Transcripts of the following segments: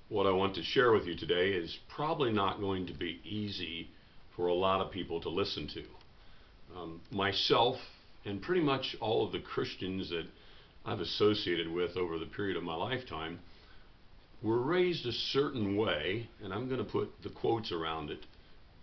What I want to share with you today is probably not going to be easy for a lot of people to listen to. Myself and pretty much all of the Christians that I've associated with over the period of my lifetime were raised a certain way, and I'm going to put the quotes around it,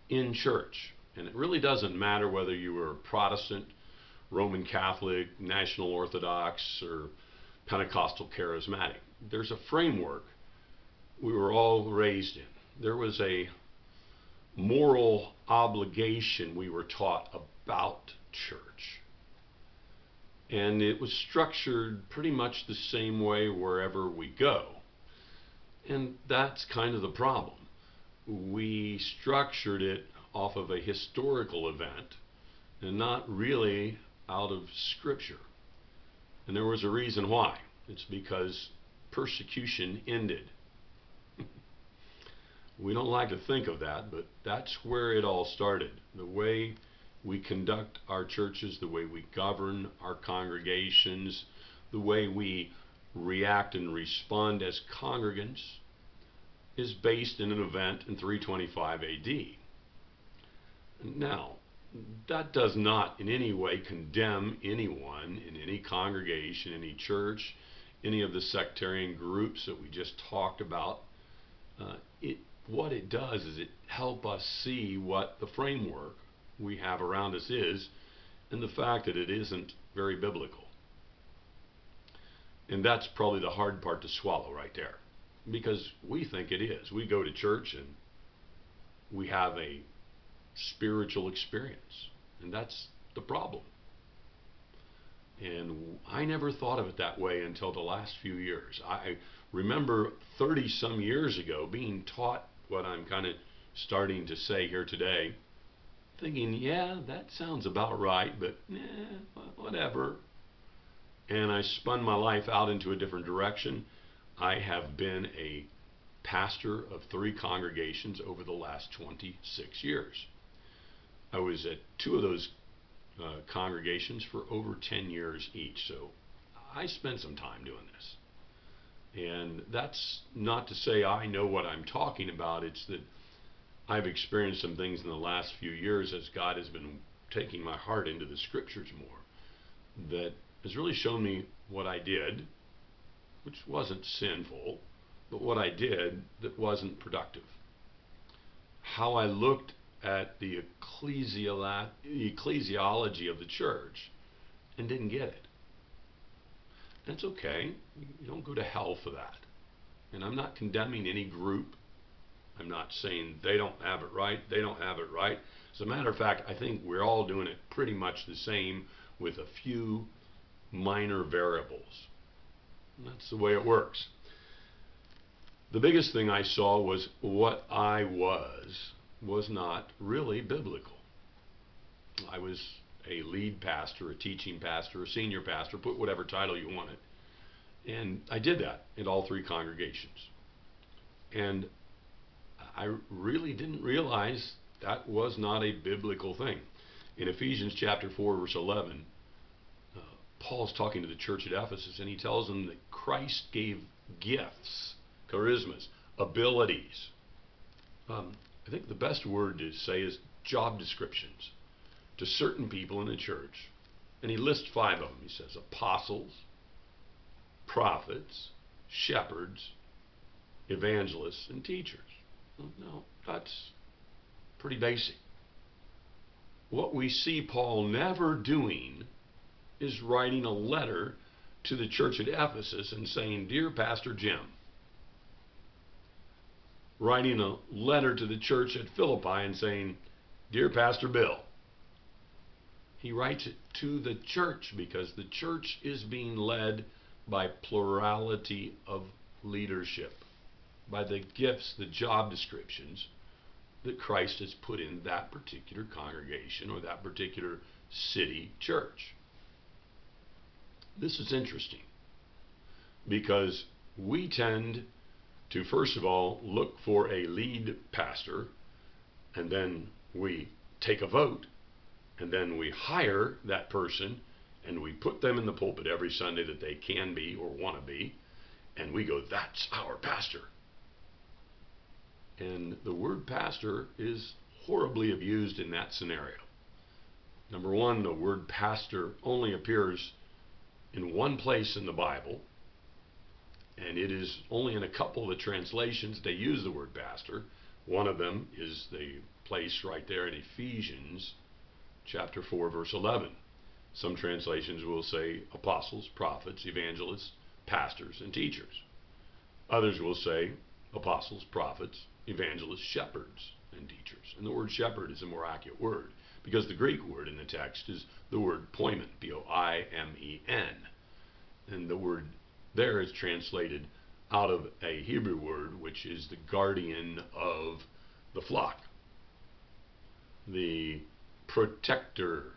in church. And it really doesn't matter whether you were Protestant, Roman Catholic, National Orthodox, or Pentecostal Charismatic. There's a framework we were all raised in. There was a moral obligation we were taught about church. And it was structured pretty much the same way wherever we go. And that's kind of the problem. We structured it off of a historical event and not really out of Scripture. And there was a reason why. It's because persecution ended. We don't like to think of that, but that's where it all started. The way we conduct our churches, the way we govern our congregations, the way we react and respond as congregants is based in an event in 325 AD. Now, that does not in any way condemn anyone in any congregation, any church, any of the sectarian groups that we just talked about. What it does is it helps us see what the framework we have around us is, and the fact that it isn't very biblical. And that's probably the hard part to swallow right there, because we think it is. We go to church and we have a spiritual experience, and that's the problem. And I never thought of it that way until the last few years. I remember 30 some years ago being taught what I'm kind of starting to say here today, thinking, yeah, that sounds about right, but whatever. And I spun my life out into a different direction. I have been a pastor of 3 congregations over the last 26 years. I was at 2 of those congregations for over 10 years each, so I spent some time doing this. And that's not to say I know what I'm talking about. It's that I've experienced some things in the last few years as God has been taking my heart into the Scriptures more, that has really shown me what I did, which wasn't sinful, but what I did that wasn't productive. How I looked at the ecclesiology of the church and didn't get it. That's okay. You don't go to hell for that. And I'm not condemning any group. I'm not saying they don't have it right, they don't have it right. As a matter of fact, I think we're all doing it pretty much the same with a few minor variables. And that's the way it works. The biggest thing I saw was what I was not really biblical. I was a lead pastor, a teaching pastor, a senior pastor, put whatever title you wanted. And I did that in all 3 congregations. And I really didn't realize that was not a biblical thing. In Ephesians chapter 4, verse 11, Paul's talking to the church at Ephesus, and he tells them that Christ gave gifts, charismas, abilities. I think the best word to say is job descriptions to certain people in the church. And he lists 5 of them. He says apostles, prophets, shepherds, evangelists, and teachers. No, that's pretty basic. What we see Paul never doing is writing a letter to the church at Ephesus and saying, "Dear Pastor Jim," writing a letter to the church at Philippi and saying, "Dear Pastor Bill." He writes it to the church because the church is being led by plurality of leadership, by the gifts, the job descriptions that Christ has put in that particular congregation or that particular city church. This is interesting because we tend to, first of all, look for a lead pastor, and then we take a vote, and then we hire that person, and we put them in the pulpit every Sunday that they can be or want to be, and we go, "That's our pastor." And the word pastor is horribly abused in that scenario. Number one, the word pastor only appears in one place in the Bible, and it is only in a couple of the translations they use the word pastor. One of them is the place right there in Ephesians chapter 4, verse 11. Some translations will say apostles, prophets, evangelists, pastors, and teachers. Others will say apostles, prophets, evangelists, shepherds, and teachers. And the word shepherd is a more accurate word, because the Greek word in the text is the word poimen, P-O-I-M-E-N. And the word there is translated out of a Hebrew word, which is the guardian of the flock, the protector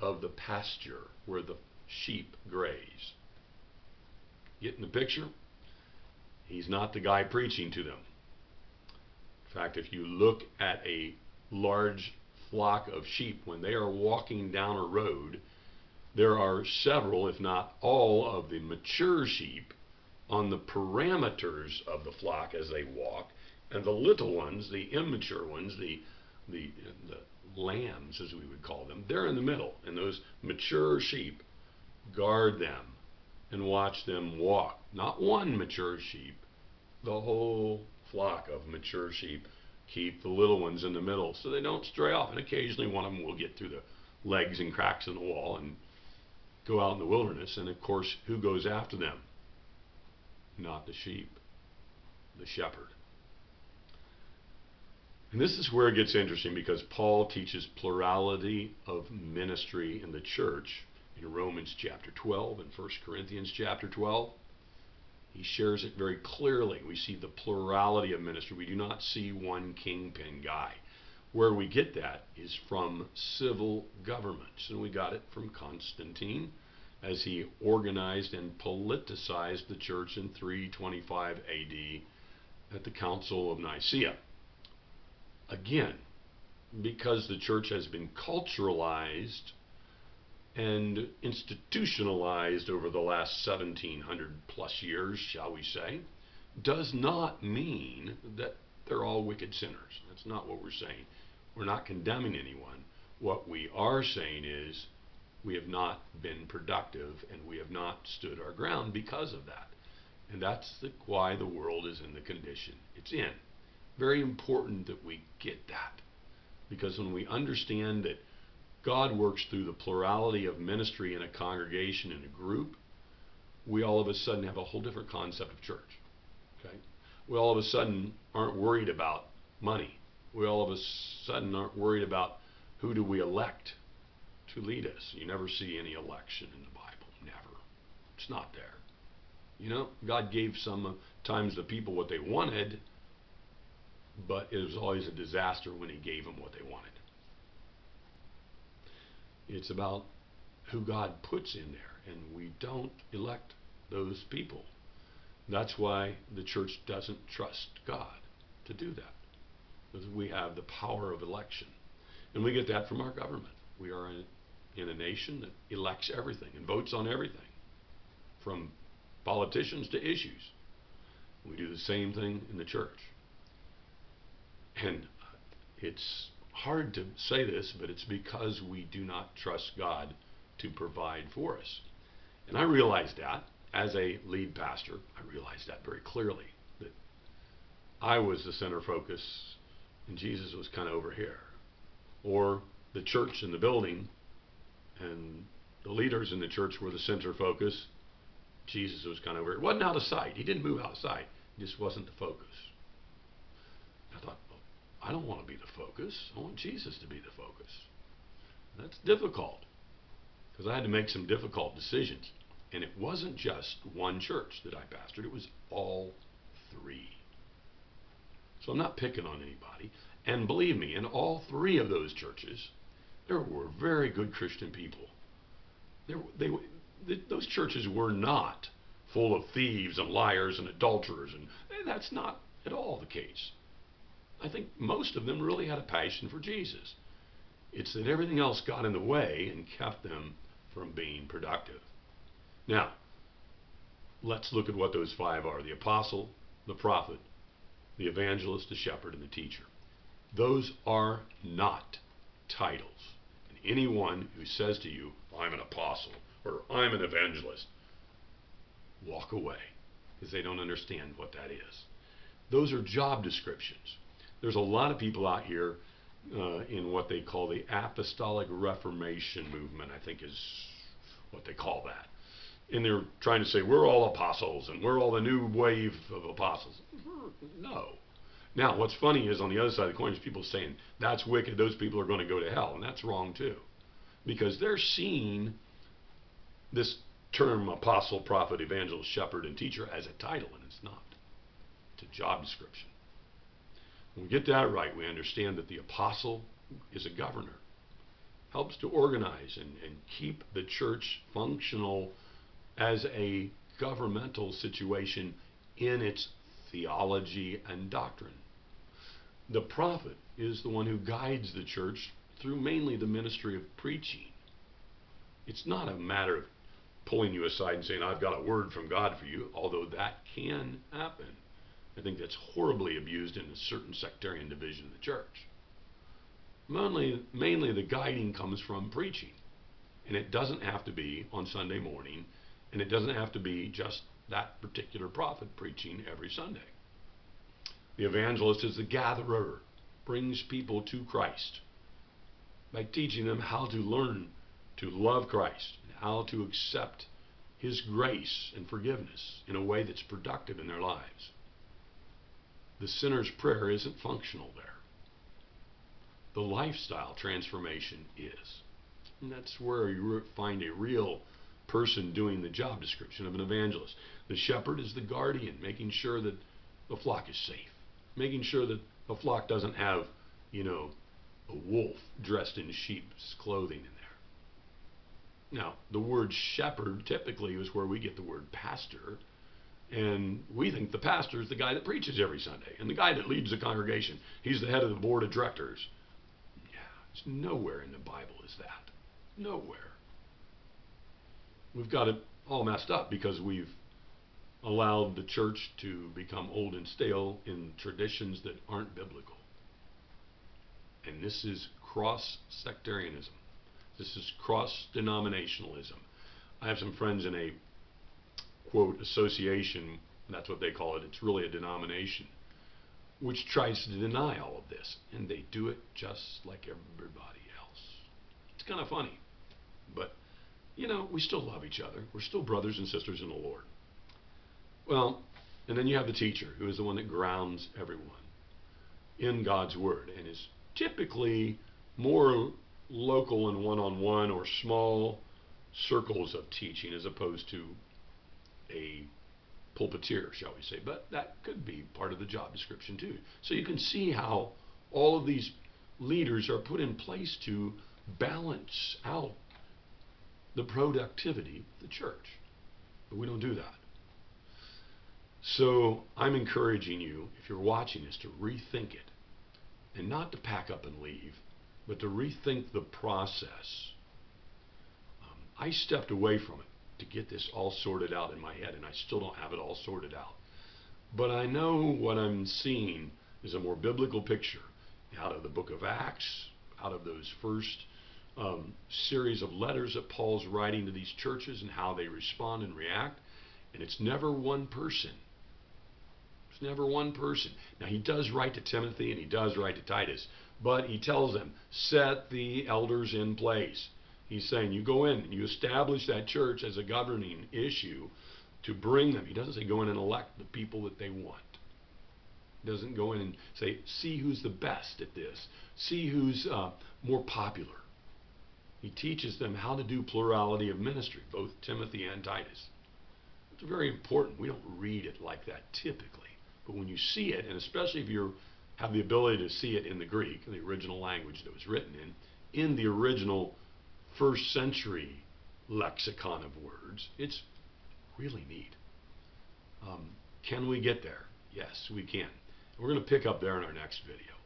of the pasture where the sheep graze. Getting the picture? He's not the guy preaching to them. In fact, if you look at a large flock of sheep, when they are walking down a road, there are several, if not all, of the mature sheep on the parameters of the flock as they walk, and the little ones, the immature ones, the lambs, as we would call them, they're in the middle, and those mature sheep guard them and watch them walk. Not one mature sheep, the whole flock of mature sheep keep the little ones in the middle so they don't stray off. And occasionally one of them will get through the legs and cracks in the wall and go out in the wilderness. And of course, who goes after them? Not the sheep, the shepherd. And this is where it gets interesting, because Paul teaches plurality of ministry in the church in Romans chapter 12 and 1 Corinthians chapter 12. He shares it very clearly. We see the plurality of ministry. We do not see one kingpin guy. Where we get that is from civil governments. And we got it from Constantine as he organized and politicized the church in 325 AD at the Council of Nicaea. Again, because the church has been culturalized and institutionalized over the last 1700 plus years, shall we say, does not mean that they're all wicked sinners. That's not what we're saying. We're not condemning anyone. What we are saying is we have not been productive and we have not stood our ground because of that. And that's why the world is in the condition it's in. Very important that we get that, because when we understand that God works through the plurality of ministry in a congregation, in a group, we all of a sudden have a whole different concept of church. Okay? We all of a sudden aren't worried about money. We all of a sudden aren't worried about who do we elect to lead us. You never see any election in the Bible. Never. It's not there. You know, God gave sometimes the people what they wanted, but it was always a disaster when he gave them what they wanted. It's about who God puts in there, and we don't elect those people. That's why the church doesn't trust God to do that, because we have the power of election. And we get that from our government. We are in a nation that elects everything and votes on everything, from politicians to issues. We do the same thing in the church. And it's hard to say this, but it's because we do not trust God to provide for us. And I realized that as a lead pastor. I realized that very clearly, that I was the center focus and Jesus was kind of over here. Or the church and the building and the leaders in the church were the center focus. Jesus was kind of over here. It wasn't out of sight. He didn't move out of sight. He just wasn't the focus. I thought, well, I don't want to be the focus. I want Jesus to be the focus. That's difficult, because I had to make some difficult decisions. And it wasn't just one church that I pastored. It was all three. So I'm not picking on anybody. And believe me, in all three of those churches, there were very good Christian people. Those churches were not full of thieves and liars and adulterers, and that's not at all the case. I think most of them really had a passion for Jesus. It's that everything else got in the way and kept them from being productive. Now, let's look at what those five are: the apostle, the prophet, the evangelist, the shepherd, and the teacher. Those are not titles. And anyone who says to you, I'm an apostle, or I'm an evangelist, walk away, because they don't understand what that is. Those are job descriptions. There's a lot of people out here in what they call the Apostolic Reformation movement, I think is what they call that. And they're trying to say, we're all apostles, and we're all the new wave of apostles. No. Now, what's funny is on the other side of the coin is people saying, that's wicked, those people are going to go to hell. And that's wrong too. Because they're seeing this term apostle, prophet, evangelist, shepherd, and teacher as a title, and it's not. It's a job description. When we get that right, we understand that the apostle is a governor. Helps to organize and keep the church functional as a governmental situation in its theology and doctrine. The prophet is the one who guides the church through mainly the ministry of preaching. It's not a matter of pulling you aside and saying, I've got a word from God for you, although that can happen. I think that's horribly abused in a certain sectarian division of the church. Mainly the guiding comes from preaching. And it doesn't have to be on Sunday morning, and it doesn't have to be just that particular prophet preaching every Sunday. The evangelist is the gatherer, brings people to Christ by teaching them how to learn to love Christ and how to accept His grace and forgiveness in a way that's productive in their lives. The sinner's prayer isn't functional there. The lifestyle transformation is. And that's where you find a real person doing the job description of an evangelist. The shepherd is the guardian, making sure that the flock is safe, making sure that the flock doesn't have, a wolf dressed in sheep's clothing in there. Now, the word shepherd typically is where we get the word pastor, and we think the pastor is the guy that preaches every Sunday, and the guy that leads the congregation. He's the head of the board of directors. Yeah, it's nowhere in the Bible is that. Nowhere. We've got it all messed up because we've allowed the church to become old and stale in traditions that aren't biblical. And this is cross-sectarianism. This is cross-denominationalism. I have some friends in a, quote, association, that's what they call it, it's really a denomination, which tries to deny all of this. And they do it just like everybody else. It's kind of funny. But, we still love each other. We're still brothers and sisters in the Lord. Well, and then you have the teacher, who is the one that grounds everyone in God's Word and is typically more local and one-on-one or small circles of teaching as opposed to a pulpiteer, shall we say. But that could be part of the job description too. So you can see how all of these leaders are put in place to balance out the productivity of the church. But we don't do that. So I'm encouraging you, if you're watching this, to rethink it. And not to pack up and leave, but to rethink the process. I stepped away from it to get this all sorted out in my head, and I still don't have it all sorted out. But I know what I'm seeing is a more biblical picture out of the book of Acts, out of those first series of letters that Paul's writing to these churches and how they respond and react. And it's never one person. It's never one person. Now, he does write to Timothy and he does write to Titus, but he tells them, set the elders in place. He's saying, you go in and you establish that church as a governing issue to bring them. He doesn't say go in and elect the people that they want. He doesn't go in and say, see who's the best at this. See who's more popular. He teaches them how to do plurality of ministry, both Timothy and Titus. It's very important. We don't read it like that typically. But when you see it, and especially if you have the ability to see it in the Greek, the original language that was written in the original first century lexicon of words, it's really neat. Can we get there? Yes, we can. We're going to pick up there in our next video.